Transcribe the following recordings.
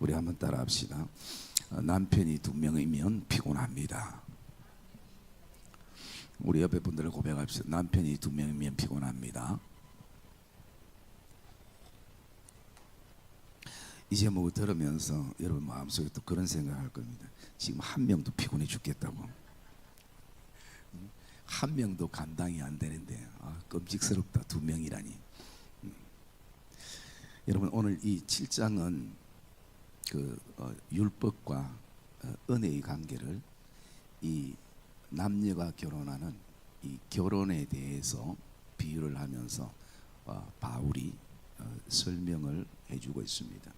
우리 한번 따라합시다. 남편이 2명이면 피곤합니다. 우리 옆에 분들을 고백합시다. 남편이 2명이면 피곤합니다. 이 제목을 들으면서 여러분 마음속에 또 그런 생각을 할 겁니다. 지금 한 명도 피곤해 죽겠다고. 한 명도 감당이 안 되는데 끔찍스럽다. 2명이라니. 여러분 오늘 이 7장은 율법과 은혜의 관계를 이 남녀가 결혼하는 이 결혼에 대해서 비유를 하면서 바울이 설명을 해주고 있습니다.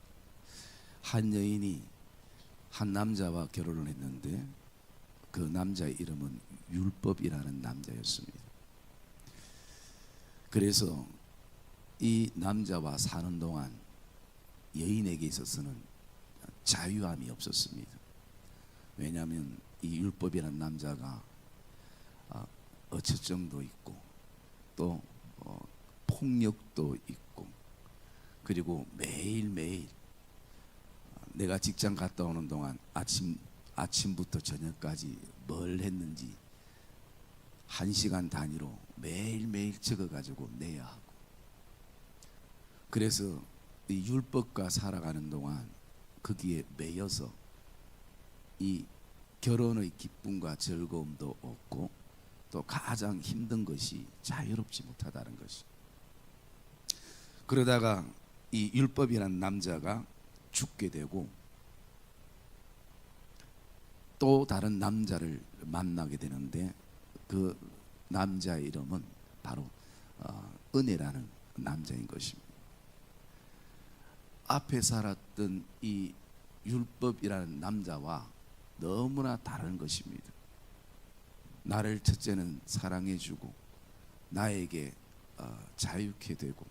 한 여인이 한 남자와 결혼을 했는데 그 남자의 이름은 율법이라는 남자였습니다. 그래서 이 남자와 사는 동안 여인에게 있어서는 자유함이 없었습니다. 왜냐하면 이 율법이라는 남자가 어처정도 있고 또 폭력도 있고 그리고 매일매일 내가 직장 갔다 오는 동안 아침부터 저녁까지 뭘 했는지 1시간 단위로 매일매일 적어가지고 내야 하고, 그래서 이 율법과 살아가는 동안 거기에 매여서 이 결혼의 기쁨과 즐거움도 없고 또 가장 힘든 것이 자유롭지 못하다는 것이. 그러다가 이 율법이라는 남자가 죽게 되고 또 다른 남자를 만나게 되는데 그 남자의 이름은 바로 은혜라는 남자인 것입니다. 앞에 살았던 이 율법이라는 남자와 너무나 다른 것입니다. 나를 첫째는 사랑해주고 나에게 자유케 되고,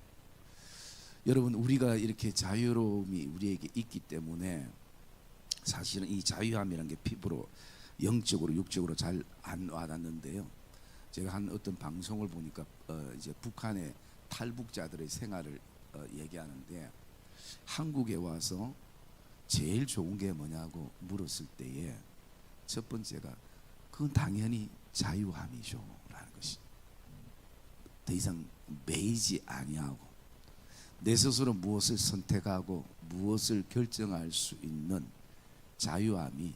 여러분 우리가 이렇게 자유로움이 우리에게 있기 때문에 사실은 이 자유함이라는 게 피부로 영적으로 육적으로 잘 안 와닿는데요. 제가 한 어떤 방송을 보니까 이제 북한의 탈북자들의 생활을 얘기하는데 한국에 와서 제일 좋은 게 뭐냐고 물었을 때에 첫 번째가 그건 당연히 자유함이죠 라는 것이. 더 이상 매이지 아니하고 내 스스로 무엇을 선택하고 무엇을 결정할 수 있는 자유함이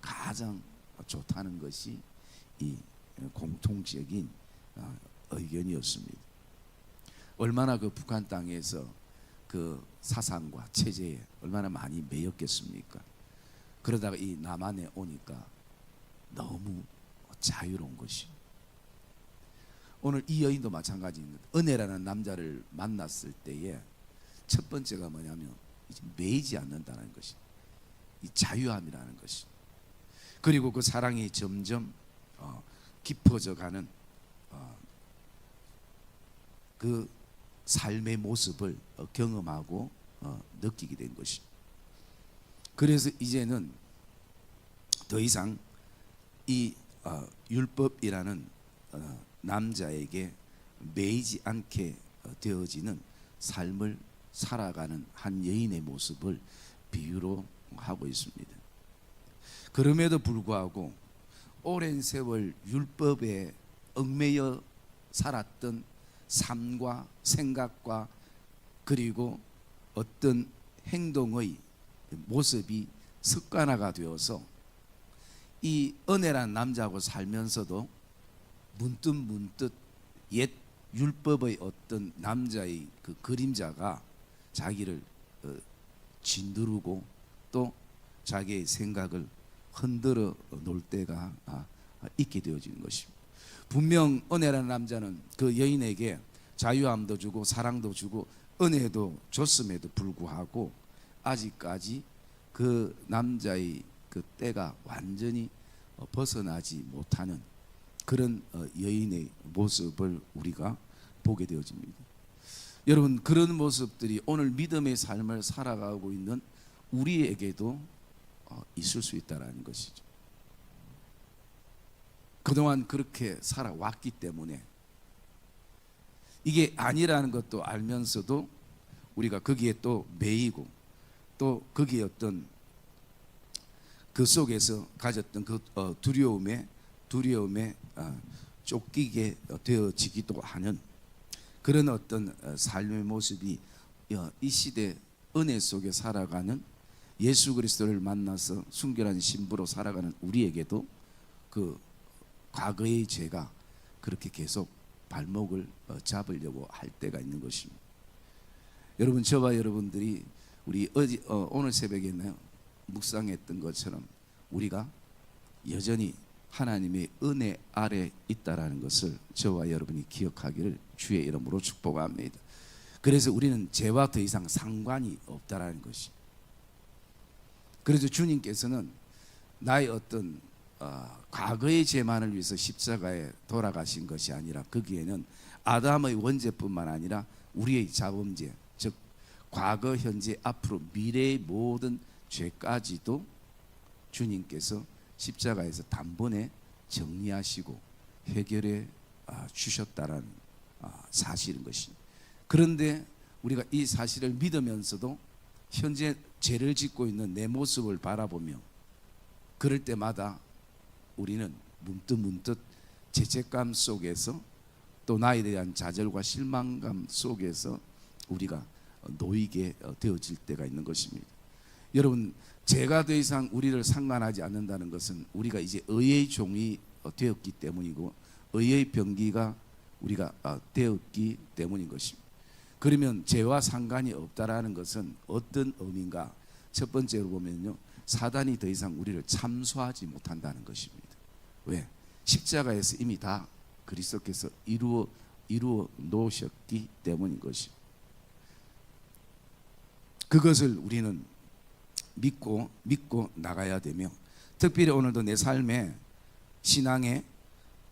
가장 좋다는 것이 이 공통적인 의견이었습니다. 얼마나 그 북한 땅에서 그 사상과 체제에 얼마나 많이 매였겠습니까? 그러다가 이 남한에 오니까 너무 자유로운 것이. 오늘 이 여인도 마찬가지입니다. 은혜라는 남자를 만났을 때에 첫 번째가 뭐냐면 이제 매이지 않는다는 것이, 이 자유함이라는 것이. 그리고 그 사랑이 점점 깊어져 가는 그 삶의 모습을 경험하고 느끼게 된 것이. 그래서 이제는 더 이상 이 율법이라는 남자에게 매이지 않게 되어지는 삶을 살아가는 한 여인의 모습을 비유로 하고 있습니다. 그럼에도 불구하고 오랜 세월 율법에 얽매여 살았던 삶과 생각과 그리고 어떤 행동의 모습이 습관화가 되어서 이 은혜라는 남자하고 살면서도 문득 옛 율법의 어떤 남자의 그 그림자가 자기를 진두르고 또 자기의 생각을 흔들어 놓을 때가 있게 되어지는 것입니다. 분명 은혜라는 남자는 그 여인에게 자유함도 주고 사랑도 주고 은혜도 줬음에도 불구하고 아직까지 그 남자의 그 때가 완전히 벗어나지 못하는 그런 여인의 모습을 우리가 보게 되어집니다. 여러분 그런 모습들이 오늘 믿음의 삶을 살아가고 있는 우리에게도 있을 수 있다는 것이죠. 그동안 그렇게 살아왔기 때문에 이게 아니라는 것도 알면서도 우리가 거기에 또 매이고 또 거기에 어떤 그 속에서 가졌던 그 두려움에 쫓기게 되어지기도 하는 그런 어떤 삶의 모습이 이 시대 은혜 속에 살아가는 예수 그리스도를 만나서 순결한 신부로 살아가는 우리에게도 그 과거의 죄가 그렇게 계속 발목을 잡으려고 할 때가 있는 것입니다. 여러분, 저와 여러분들이 우리 오늘 새벽에 묵상했던 것처럼 우리가 여전히 하나님의 은혜 아래 있다라는 것을 저와 여러분이 기억하기를 주의 이름으로 축복합니다. 그래서 우리는 죄와 더 이상 상관이 없다라는 것이. 그래서 주님께서는 나의 어떤 과거의 죄만을 위해서 십자가에 돌아가신 것이 아니라 거기에는 아담의 원죄뿐만 아니라 우리의 자범죄, 즉 과거, 현재, 앞으로 미래의 모든 죄까지도 주님께서 십자가에서 단번에 정리하시고 해결해 주셨다라는 사실인 것입니다. 그런데 우리가 이 사실을 믿으면서도 현재 죄를 짓고 있는 내 모습을 바라보며 그럴 때마다 우리는 문득문득 죄책감 속에서 또 나에 대한 좌절과 실망감 속에서 우리가 놓이게 되어질 때가 있는 것입니다. 여러분, 죄가 더 이상 우리를 상관하지 않는다는 것은 우리가 이제 의의 종이 되었기 때문이고 의의 병기가 우리가 되었기 때문인 것입니다. 그러면 죄와 상관이 없다라는 것은 어떤 의미인가? 첫 번째로 보면요, 사단이 더 이상 우리를 참소하지 못한다는 것입니다. 왜? 십자가에서 이미 다 그리스도께서 이루어 놓으셨기 때문인 것입니다. 그것을 우리는 믿고 나가야 되며, 특별히 오늘도 내 삶에 신앙에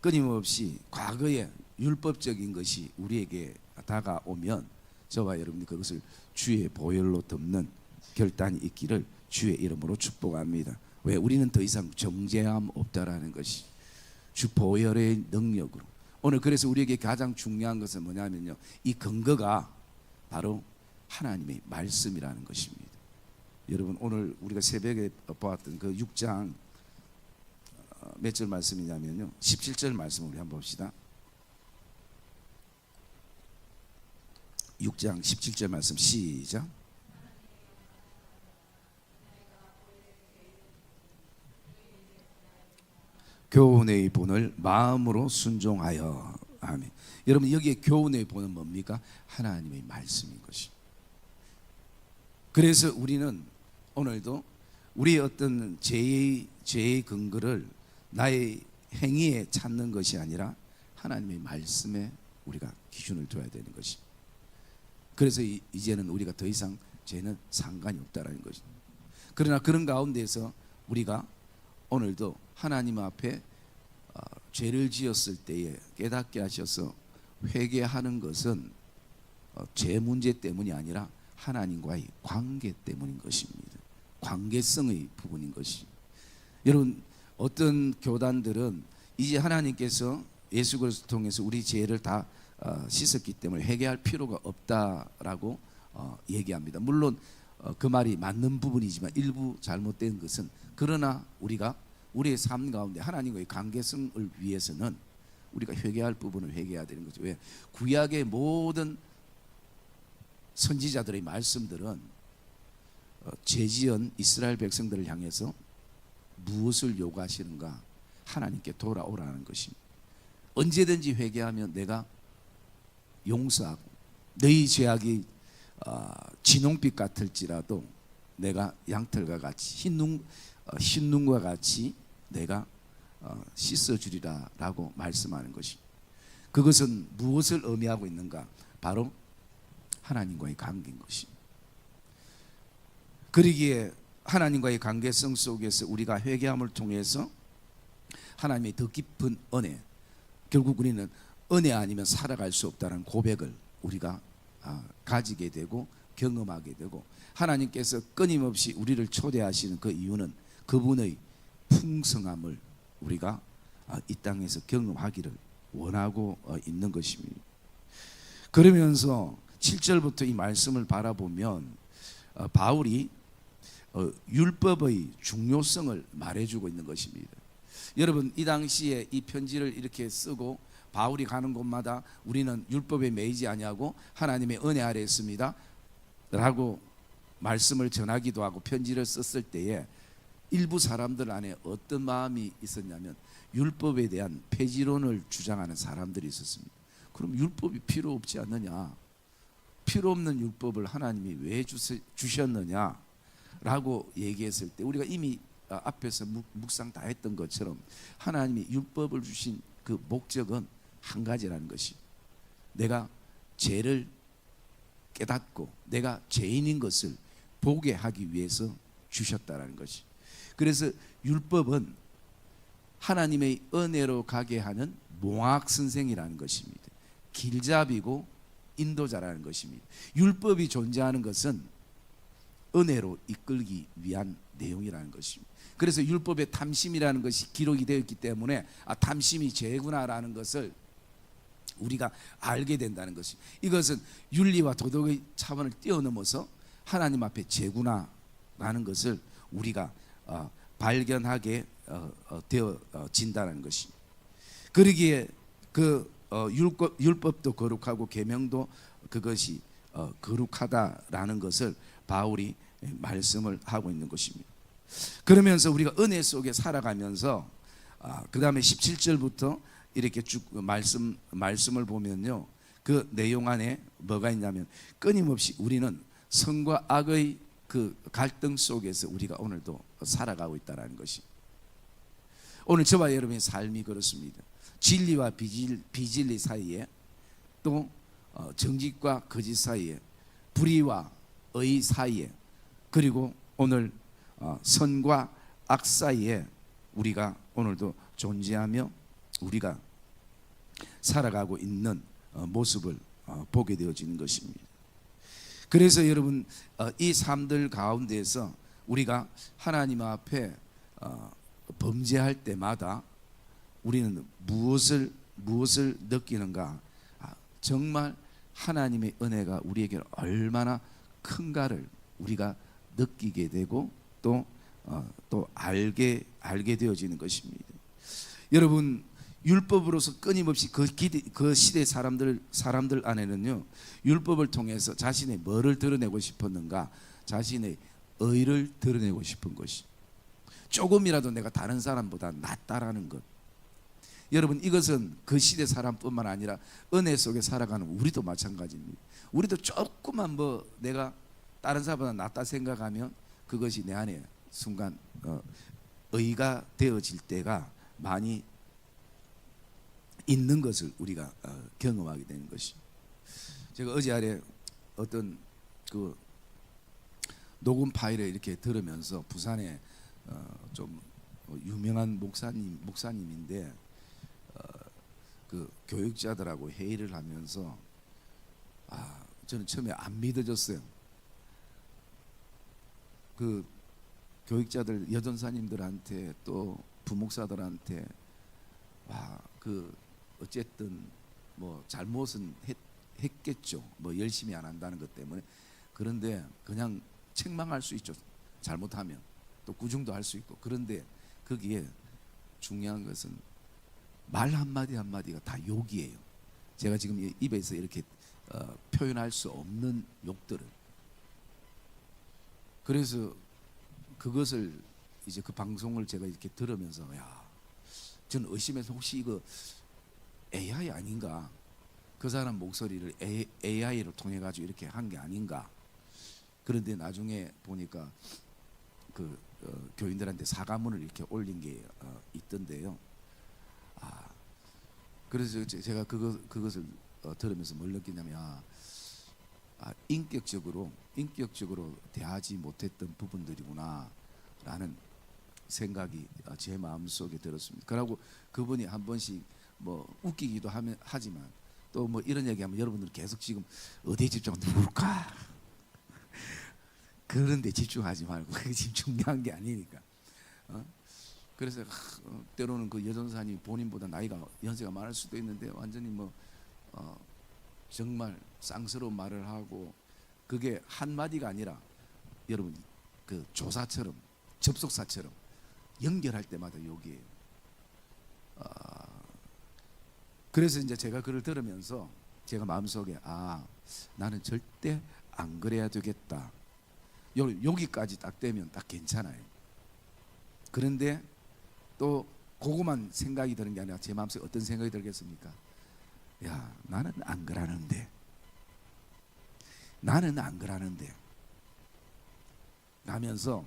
끊임없이 과거의 율법적인 것이 우리에게 다가오면 저와 여러분이 그것을 주의 보혈로 덮는 결단이 있기를 주의 이름으로 축복합니다. 왜? 우리는 더 이상 정죄함 없다라는 것이 주 보혈의 능력으로. 오늘 그래서 우리에게 가장 중요한 것은 뭐냐면요, 이 근거가 바로 하나님의 말씀이라는 것입니다. 여러분, 오늘 우리가 새벽에 보았던 그 6장 몇 절 말씀이냐면요, 17절 말씀을 우리 한번 봅시다. 6장 17절 말씀 시작. 교훈의 본을 마음으로 순종하여. 아멘. 여러분, 여기에 교훈의 본은 뭡니까? 하나님의 말씀인 것이. 그래서 우리는 오늘도 우리의 어떤 죄의 근거를 나의 행위에 찾는 것이 아니라 하나님의 말씀에 우리가 기준을 둬야 되는 것이. 그래서 이제는 우리가 더 이상 죄는 상관이 없다라는 것입니다. 그러나 그런 가운데서 우리가 오늘도 하나님 앞에 죄를 지었을 때에 깨닫게 하셔서 회개하는 것은 죄 문제 때문이 아니라 하나님과의 관계 때문인 것입니다. 관계성의 부분인 것이. 여러분, 어떤 교단들은 이제 하나님께서 예수 그리스도 통해서 우리 죄를 다 씻었기 때문에 회개할 필요가 없다라고 얘기합니다. 물론 그 말이 맞는 부분이지만 일부 잘못된 것은, 그러나 우리가 우리의 삶 가운데 하나님과의 관계성을 위해서는 우리가 회개할 부분을 회개해야 되는 거죠. 왜? 구약의 모든 선지자들의 말씀들은 죄지은 이스라엘 백성들을 향해서 무엇을 요구하시는가? 하나님께 돌아오라는 것입니다. 언제든지 회개하면 내가 용서하고, 너희 죄악이 진홍빛 같을지라도 내가 양털과 같이 흰눈과 같이 내가 씻어주리라 라고 말씀하는 것입니다. 그것은 무엇을 의미하고 있는가? 바로 하나님과의 관계인 것입니다. 그러기에 하나님과의 관계성 속에서 우리가 회개함을 통해서 하나님의 더 깊은 은혜, 결국 우리는 은혜 아니면 살아갈 수 없다는 고백을 우리가 가지게 되고 경험하게 되고, 하나님께서 끊임없이 우리를 초대하시는 그 이유는 그분의 풍성함을 우리가 이 땅에서 경험하기를 원하고 있는 것입니다. 그러면서 7절부터 이 말씀을 바라보면 바울이 율법의 중요성을 말해주고 있는 것입니다. 여러분, 이 당시에 이 편지를 이렇게 쓰고 바울이 가는 곳마다 우리는 율법에 매이지 아니하고 하나님의 은혜 아래 있습니다 라고 말씀을 전하기도 하고 편지를 썼을 때에 일부 사람들 안에 어떤 마음이 있었냐면 율법에 대한 폐지론을 주장하는 사람들이 있었습니다. 그럼 율법이 필요 없지 않느냐, 필요 없는 율법을 하나님이 왜 주셨느냐 라고 얘기했을 때 우리가 이미 앞에서 묵상 다 했던 것처럼 하나님이 율법을 주신 그 목적은 한 가지라는 것이, 내가 죄를 깨닫고 내가 죄인인 것을 보게 하기 위해서 주셨다라는 것이. 그래서 율법은 하나님의 은혜로 가게 하는 몽학 선생이라는 것입니다. 길잡이고 인도자라는 것입니다. 율법이 존재하는 것은 은혜로 이끌기 위한 내용이라는 것입니다. 그래서 율법에 탐심이라는 것이 기록이 되어 있기 때문에 탐심이 죄구나라는 것을 우리가 알게 된다는 것이, 이것은 윤리와 도덕의 차원을 뛰어넘어서 하나님 앞에 죄구나라는 것을 우리가 발견하게 되어진다는 것입니다. 그러기에 그 율법도 거룩하고 계명도 그것이 거룩하다라는 것을 바울이 말씀을 하고 있는 것입니다. 그러면서 우리가 은혜 속에 살아가면서 그 다음에 17절부터 이렇게 쭉 말씀을 보면요, 그 내용 안에 뭐가 있냐면 끊임없이 우리는 선과 악의 그 갈등 속에서 우리가 오늘도 살아가고 있다는 것이. 오늘 저와 여러분의 삶이 그렇습니다. 진리와 비진리 사이에, 또 정직과 거짓 사이에, 불의와 의 사이에, 그리고 오늘 선과 악 사이에 우리가 오늘도 존재하며 우리가 살아가고 있는 모습을 보게 되어지는 것입니다. 그래서 여러분, 이 삶들 가운데서 우리가 하나님 앞에 범죄할 때마다 우리는 무엇을 느끼는가? 정말 하나님의 은혜가 우리에게 얼마나 큰가를 우리가 느끼게 되고 또 알게 되어지는 것입니다. 여러분, 율법으로서 끊임없이 그 시대 사람들 안에는요, 율법을 통해서 자신의 뭐를 드러내고 싶었는가? 자신의 의를 드러내고 싶은 것이, 조금이라도 내가 다른 사람보다 낫다라는 것. 여러분, 이것은 그 시대 사람뿐만 아니라 은혜 속에 살아가는 우리도 마찬가지입니다. 우리도 조금만 내가 다른 사람보다 낫다 생각하면 그것이 내 안에 순간 의가 되어질 때가 많이 있는 것을 우리가 경험하게 되는 것이. 제가 어제 아래 어떤 그 녹음 파일을 이렇게 들으면서 부산에 좀 유명한 목사님인데 그 교육자들하고 회의를 하면서 저는 처음에 안 믿어졌어요. 그 교육자들 여전사님들한테 또 부목사들한테 그 어쨌든 뭐 잘못은 했겠죠. 뭐 열심히 안 한다는 것 때문에. 그런데 그냥 책망할 수 있죠. 잘못하면 또 구중도 할 수 있고. 그런데 거기에 중요한 것은 말 한마디 한마디가 다 욕이에요. 제가 지금 입에서 이렇게 표현할 수 없는 욕들을. 그래서 그것을 이제 그 방송을 제가 이렇게 들으면서 저는 의심해서 혹시 이거 AI 아닌가? 그 사람 목소리를 AI를 통해 가지고 이렇게 한 게 아닌가? 그런데 나중에 보니까 그 교인들한테 사과문을 이렇게 올린 게 있던데요. 그래서 제가 그것을 들으면서 뭘 느끼냐면 인격적으로 대하지 못했던 부분들이구나라는 생각이 제 마음속에 들었습니다. 그러고 그분이 한 번씩 뭐 웃기기도 하지만 또 뭐 이런 얘기하면 여러분들 계속 지금 어디에 집중하면 누굴까? 그런 데 집중하지 말고, 그게 지금 중요한 게 아니니까. 그래서 때로는 그 여전사님 본인보다 연세가 많을 수도 있는데 완전히 정말 쌍스러운 말을 하고, 그게 한마디가 아니라 여러분 그 조사처럼 접속사처럼 연결할 때마다 욕이에요. 그래서 이제 제가 그걸 들으면서 제가 마음속에 나는 절대 안 그래야 되겠다. 여기까지 딱 되면 딱 괜찮아요. 그런데 또 그거만 생각이 드는 게 아니라 제 마음속에 어떤 생각이 들겠습니까? 야, 나는 안 그러는데 하면서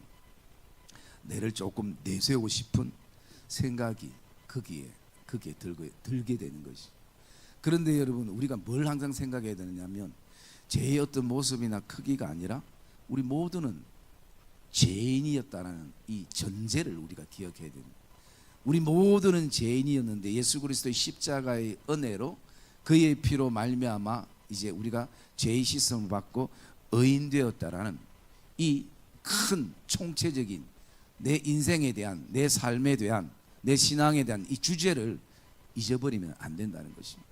내를 조금 내세우고 싶은 생각이 거기에 들게 되는 것이. 그런데 여러분, 우리가 뭘 항상 생각해야 되느냐면 죄의 어떤 모습이나 크기가 아니라 우리 모두는 죄인이었다는 이 전제를 우리가 기억해야 됩니다. 우리 모두는 죄인이었는데 예수 그리스도의 십자가의 은혜로 그의 피로 말미암아 이제 우리가 죄의 씻음을 받고 의인 되었다라는 이 큰 총체적인 내 인생에 대한, 내 삶에 대한, 내 신앙에 대한 이 주제를 잊어버리면 안 된다는 것입니다.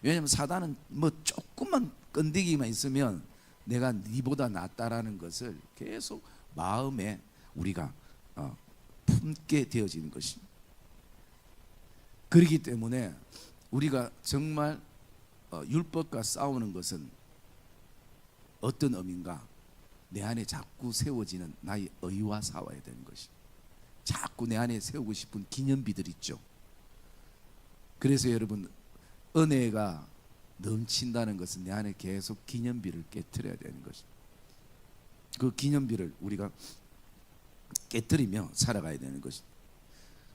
왜냐하면 사단은 뭐 조금만 건드기만 있으면 내가 네보다 낫다라는 것을 계속 마음에 우리가 품게 되어지는 것입니다. 그렇기 때문에 우리가 정말 율법과 싸우는 것은 어떤 의미인가? 내 안에 자꾸 세워지는 나의 의와 싸워야 되는 것이. 자꾸 내 안에 세우고 싶은 기념비들 있죠. 그래서 여러분, 은혜가 넘친다는 것은 내 안에 계속 기념비를 깨트려야 되는 것입니다. 그 기념비를 우리가 깨트리며 살아가야 되는 것입니다.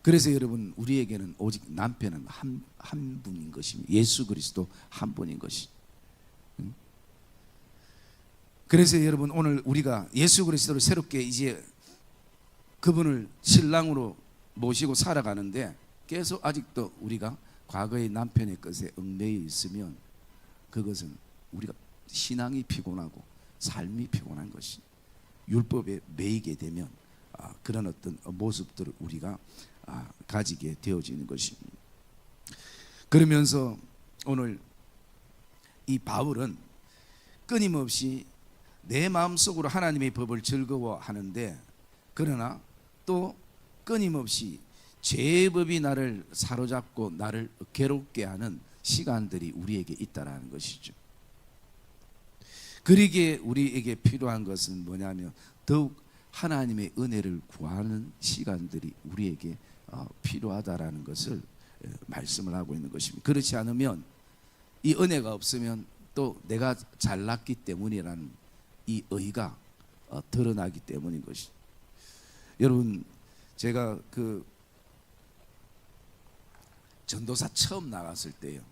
그래서 여러분, 우리에게는 오직 남편은 한 분인 것입니다. 예수 그리스도 한 분인 것이. 그래서 여러분, 오늘 우리가 예수 그리스도를 새롭게 이제 그분을 신랑으로 모시고 살아가는데 계속 아직도 우리가 과거의 남편의 것에 얽매여 있으면 그것은 우리가 신앙이 피곤하고 삶이 피곤한 것이, 율법에 매이게 되면 그런 어떤 모습들을 우리가 가지게 되어지는 것입니다. 그러면서 오늘 이 바울은 끊임없이 내 마음속으로 하나님의 법을 즐거워하는데, 그러나 또 끊임없이 죄의 법이 나를 사로잡고 나를 괴롭게 하는 시간들이 우리에게 있다라는 것이죠. 그러기에 우리에게 필요한 것은 뭐냐면 더욱 하나님의 은혜를 구하는 시간들이 우리에게 필요하다라는 것을 말씀을 하고 있는 것입니다. 그렇지 않으면, 이 은혜가 없으면 또 내가 잘났기 때문이라는 이 의가 드러나기 때문인 것이. 여러분, 제가 그 전도사 처음 나갔을 때요,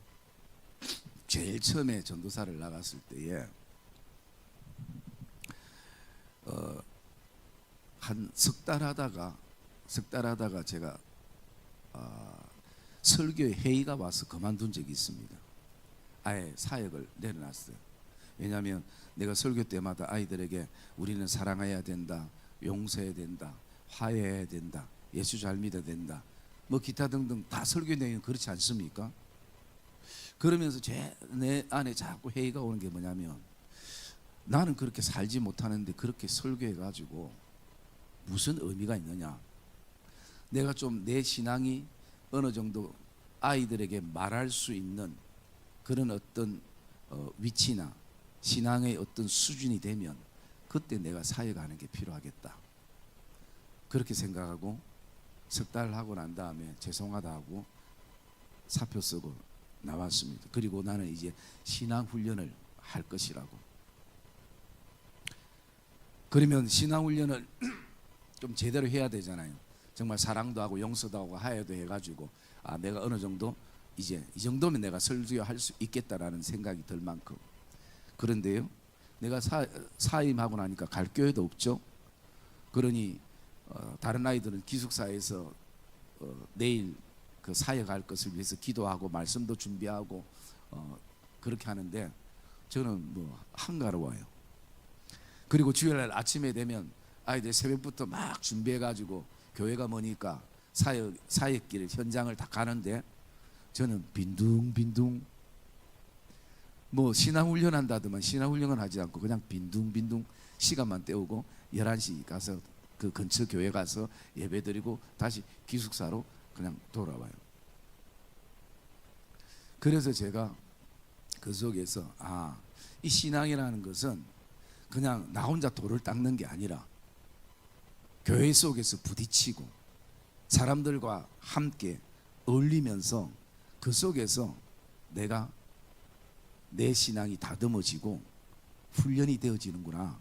제일 처음에 전도사를 나갔을 때에 한 석 달 하다가 제가 설교에 회의가 와서 그만둔 적이 있습니다. 아예 사역을 내려놨어요. 왜냐하면 내가 설교 때마다 아이들에게 우리는 사랑해야 된다, 용서해야 된다, 화해해야 된다, 예수 잘 믿어야 된다, 뭐 기타 등등 다 설교 내용이 그렇지 않습니까? 그러면서 내 안에 자꾸 회의가 오는 게 뭐냐면, 나는 그렇게 살지 못하는데 그렇게 설교해가지고 무슨 의미가 있느냐. 내가 좀 내 신앙이 어느 정도 아이들에게 말할 수 있는 그런 어떤 위치나 신앙의 어떤 수준이 되면 그때 내가 사역하는 게 필요하겠다. 그렇게 생각하고 석 달 하고 난 다음에 죄송하다 하고 사표 쓰고 나왔습니다. 그리고 나는 이제 신앙 훈련을 할 것이라고. 그러면 신앙 훈련을 좀 제대로 해야 되잖아요. 정말 사랑도 하고 용서도 하고 하야도 해가지고 내가 어느 정도 이제 이 정도면 내가 설교할 수 있겠다라는 생각이 들 만큼. 그런데요, 내가 사임하고 나니까 갈 교회도 없죠. 그러니 다른 아이들은 기숙사에서 내일 그 사역할 것을 위해서 기도하고 말씀도 준비하고 그렇게 하는데 저는 뭐 한가로워요. 그리고 주일날 아침에 되면 아이들 새벽부터 막 준비해가지고 교회가 머니까 사역길 현장을 다 가는데 저는 빈둥빈둥 뭐 신앙훈련 한다더만 신앙훈련은 하지 않고 그냥 빈둥빈둥 시간만 때우고 11시 가서 그 근처 교회 가서 예배드리고 다시 기숙사로 그냥 돌아와요. 그래서 제가 그 속에서 이 신앙이라는 것은 그냥 나 혼자 돌을 닦는 게 아니라 교회 속에서 부딪히고 사람들과 함께 어울리면서 그 속에서 내가 내 신앙이 다듬어지고 훈련이 되어지는구나.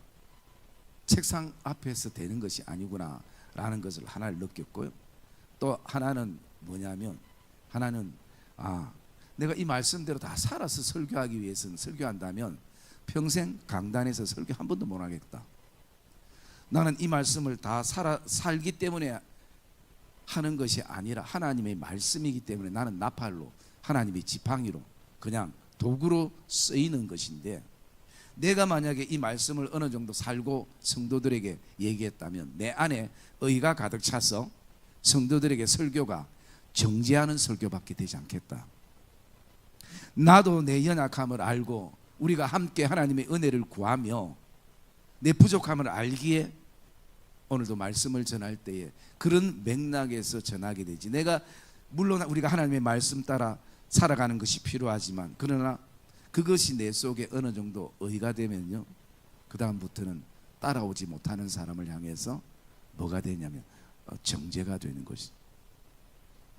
책상 앞에서 되는 것이 아니구나 라는 것을 하나를 느꼈고요. 또 하나는 뭐냐면, 하나는 내가 이 말씀대로 다 살아서 설교하기 위해서는, 설교한다면 평생 강단에서 설교 한 번도 못 하겠다. 나는 이 말씀을 다 살기 때문에 하는 것이 아니라 하나님의 말씀이기 때문에 나는 나팔로, 하나님의 지팡이로, 그냥 도구로 쓰이는 것인데, 내가 만약에 이 말씀을 어느 정도 살고 성도들에게 얘기했다면 내 안에 의가 가득 차서 성도들에게 설교가 정죄하는 설교밖에 되지 않겠다. 나도 내 연약함을 알고 우리가 함께 하나님의 은혜를 구하며 내 부족함을 알기에 오늘도 말씀을 전할 때에 그런 맥락에서 전하게 되지. 내가 물론 우리가 하나님의 말씀 따라 살아가는 것이 필요하지만, 그러나 그것이 내 속에 어느 정도 의가 되면요, 그 다음부터는 따라오지 못하는 사람을 향해서 뭐가 되냐면 정죄가 되는 것이,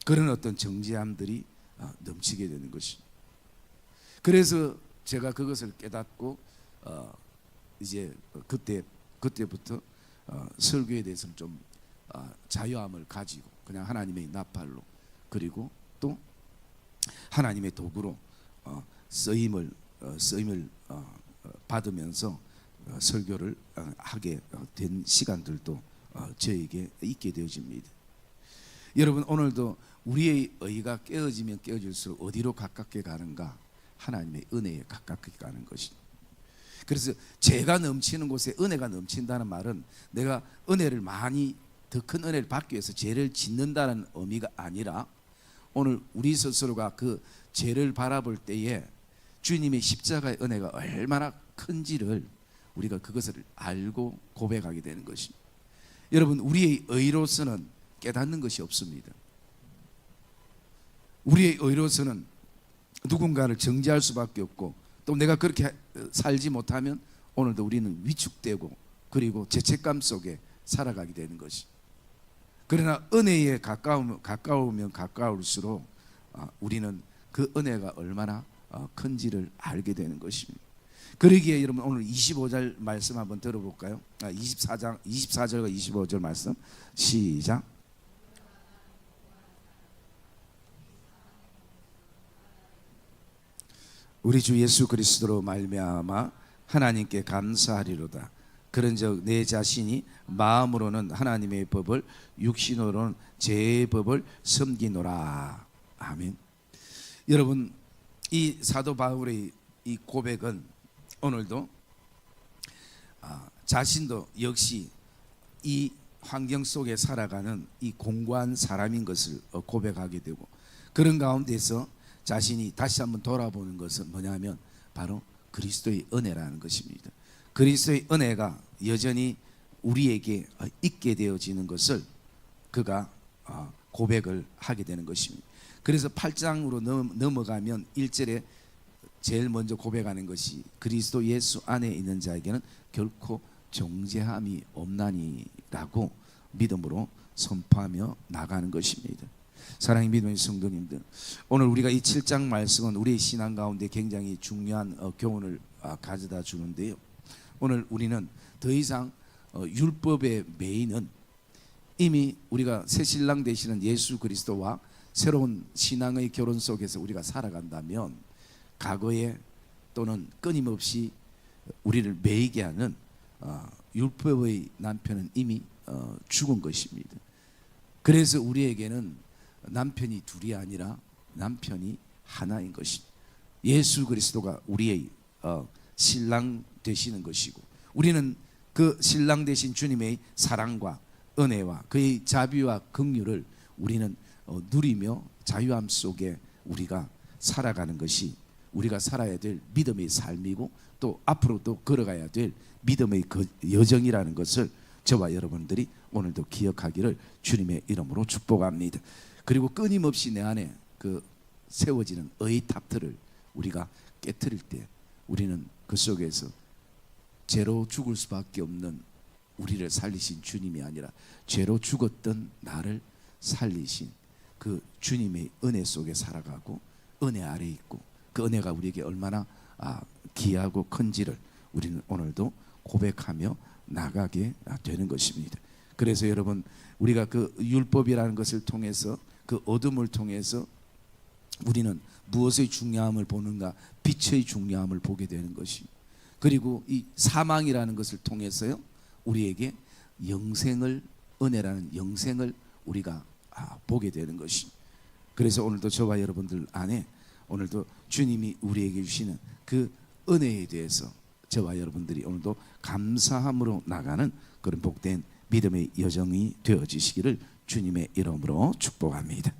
그런 어떤 정죄함들이 넘치게 되는 것이. 그래서 제가 그것을 깨닫고 이제 그때부터 설교에 대해서는 좀 자유함을 가지고 그냥 하나님의 나팔로, 그리고 또 하나님의 도구로 쓰임을 받으면서 설교를 하게 된 시간들도 저에게 있게 되어집니다. 여러분, 오늘도 우리의 의가 깨어지면 깨어질수록 어디로 가깝게 가는가? 하나님의 은혜에 가깝게 가는 것입니다. 그래서 죄가 넘치는 곳에 은혜가 넘친다는 말은 내가 은혜를 많이, 더 큰 은혜를 받기 위해서 죄를 짓는다는 의미가 아니라, 오늘 우리 스스로가 그 죄를 바라볼 때에 주님의 십자가의 은혜가 얼마나 큰지를 우리가 그것을 알고 고백하게 되는 것입니다. 여러분, 우리의 의로서는 깨닫는 것이 없습니다. 우리의 의로서는 누군가를 정죄할 수밖에 없고, 또 내가 그렇게 살지 못하면 오늘도 우리는 위축되고 그리고 죄책감 속에 살아가게 되는 것이. 그러나 은혜에 가까우면 가까울수록 우리는 그 은혜가 얼마나 큰지를 알게 되는 것입니다. 그러기에 여러분, 오늘 25절 말씀 한번 들어볼까요? 24절과 25절 말씀 시작. 우리 주 예수 그리스도로 말미암아 하나님께 감사하리로다. 그런즉 내 자신이 마음으로는 하나님의 법을, 육신으로는 죄의 법을 섬기노라. 아멘. 여러분, 이 사도 바울의 이 고백은 오늘도 자신도 역시 이 환경 속에 살아가는 이 공고한 사람인 것을 고백하게 되고, 그런 가운데서 자신이 다시 한번 돌아보는 것은 뭐냐면 바로 그리스도의 은혜라는 것입니다. 그리스도의 은혜가 여전히 우리에게 있게 되어지는 것을 그가 고백을 하게 되는 것입니다. 그래서 8장으로 넘어가면 1절에 제일 먼저 고백하는 것이 그리스도 예수 안에 있는 자에게는 결코 정죄함이 없나니라고 믿음으로 선포하며 나가는 것입니다. 사랑의 믿음의 성도님들, 오늘 우리가 이 7장 말씀은 우리의 신앙 가운데 굉장히 중요한 교훈을 가져다 주는데요, 오늘 우리는 더 이상 율법의 매이는 이미 우리가 새 신랑 되시는 예수 그리스도와 새로운 신앙의 결혼 속에서 우리가 살아간다면 과거에 또는 끊임없이 우리를 매이게 하는 율법의 남편은 이미 죽은 것입니다. 그래서 우리에게는 남편이 둘이 아니라 남편이 하나인 것입니다. 예수 그리스도가 우리의 신랑 되시는 것이고, 우리는 그 신랑 되신 주님의 사랑과 은혜와 그의 자비와 긍휼을 우리는 누리며 자유함 속에 우리가 살아가는 것이 우리가 살아야 될 믿음의 삶이고, 또 앞으로도 걸어가야 될 믿음의 그 여정이라는 것을 저와 여러분들이 오늘도 기억하기를 주님의 이름으로 축복합니다. 그리고 끊임없이 내 안에 그 세워지는 의탑들을 우리가 깨트릴 때 우리는 그 속에서 죄로 죽을 수밖에 없는 우리를 살리신 주님이 아니라 죄로 죽었던 나를 살리신 그 주님의 은혜 속에 살아가고 은혜 아래 있고 그 은혜가 우리에게 얼마나 귀하고 큰지를 우리는 오늘도 고백하며 나가게 되는 것입니다. 그래서 여러분 우리가 그 율법이라는 것을 통해서 그 어둠을 통해서 우리는 무엇의 중요함을 보는가? 빛의 중요함을 보게 되는 것이. 그리고 이 사망이라는 것을 통해서요 우리에게 영생을 은혜라는 영생을 우리가 보게 되는 것이. 그래서 오늘도 저와 여러분들 안에 오늘도 주님이 우리에게 주시는 그 은혜에 대해서 저와 여러분들이 오늘도 감사함으로 나가는 그런 복된 믿음의 여정이 되어지시기를 주님의 이름으로 축복합니다.